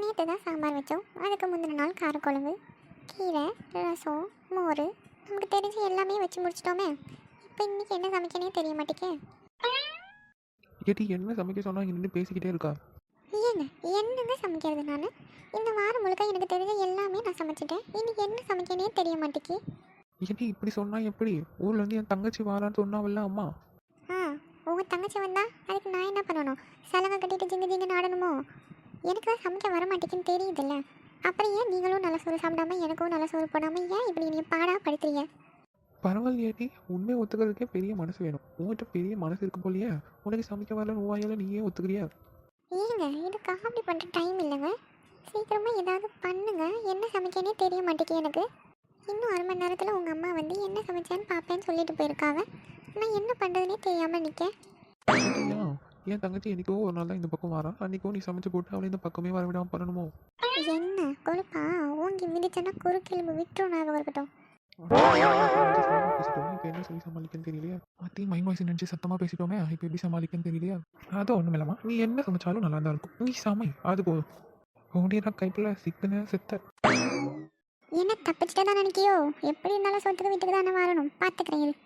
நேற்று தான் சாம்பார் வச்சோம், அதுக்கு முந்தின நாள் காரக்குழம்பு, கீரை, ரசம், மோர், நமக்கு தெரிஞ்சு எல்லாமே வச்சு முடிச்சிட்டோமே. இப்போ இன்றைக்கி என்ன சமைக்கனே தெரிய மாட்டேக்கே. ஏடி என்ன சமைக்க சொன்னா இங்க நின்று பேசிக்கிட்டே இருக்கா? ஏங்க என்னங்க சமைக்கிறது நான்? இந்த வாரம் முழுக்க எனக்கு தெரிஞ்ச எல்லாமே நான் சமைச்சிட்டேன். இன்றைக்கி என்ன சமைக்கனே தெரிய மாட்டேக்கி. ஏடி இப்படி சொன்னா எப்படி? ஊர்ல இருந்து என் தங்கச்சி வாரான்னு சொன்னாவல்ல அம்மா. ஆ, உங்கள் தங்கச்சி வந்தா அதுக்கு நான் என்ன பண்ணணும்? சலங்கை கட்டிட்டு ஜிங்கு ஜிங்குன்னு ஆடணுமோ? எனக்கு தான் சமைக்க வர மாட்டேங்குன்னு தெரியுதுல்ல. அப்புறம் ஏன் நீங்களும் நல்ல சோறு சாப்பிடாம எனக்கும் நல்ல சோறு போடாமல் ஏன் இப்படி நீங்கள் பாடாக படுத்துறீங்க? பரவாயில்லையாடி, உண்மையை ஒத்துக்கிறதுக்கே பெரிய மனசு வேணும். உங்ககிட்ட பெரிய மனசு இருக்கு போலியே. உனக்கு சமைக்க வரல உவாயால நீயே ஒத்துக்கிறியா? ஏங்க இது காமெடி பண்ணுற டைம் இல்லைங்க. சீக்கிரமாக ஏதாவது பண்ணுங்க. என்ன சமைக்கனே தெரிய மாட்டேங்குது எனக்கு. இன்னும் 1/2 மணி நேரத்தில் உங்கள் அம்மா வந்து என்ன சமைச்சேன்னு பார்ப்பேன்னு சொல்லிட்டு போயிருக்காங்க. நான் என்ன பண்ணுறதுனே தெரியாமல் நிற்கேன். அப்படியா? என் தங்கச்சி என்னைக்கோ ஒரு நாள் தான் இந்த பக்கம் வரா. அன்னைக்கோ நீ சமைச்சு போட்டு அவளை இந்த பக்கமே வர விடாம பண்ணணுமோ? என்ன கொழுப்பா ஓங்கி மிதிச்சேன்னா குறுக்கெலும்பு விட்டுரும், ஞாபகம் இருக்கட்டும். இப்போ என்ன சொல்லி சமாளிக்கன்னு தெரியலையா? அத்தி மைண்ட் வாய்ஸ் நினச்சி சத்தமாக பேசிட்டோமே, இப்போ எப்படி சமாளிக்கன்னு தெரியலையா? அது ஒன்றும் இல்லைம்மா, நீ என்ன சமைச்சாலும் நல்லா தான் இருக்கும். நீ சமை, அது போதும். உன்னுடைய கைப்பில் சிக்கன செத்த. என்ன தப்பிச்சுட்டே தான் நினைக்கியோ? எப்படி இருந்தாலும் சொத்துக்கு வீட்டுக்கு தானே வரணும், பார்த்துக்கிறேன்.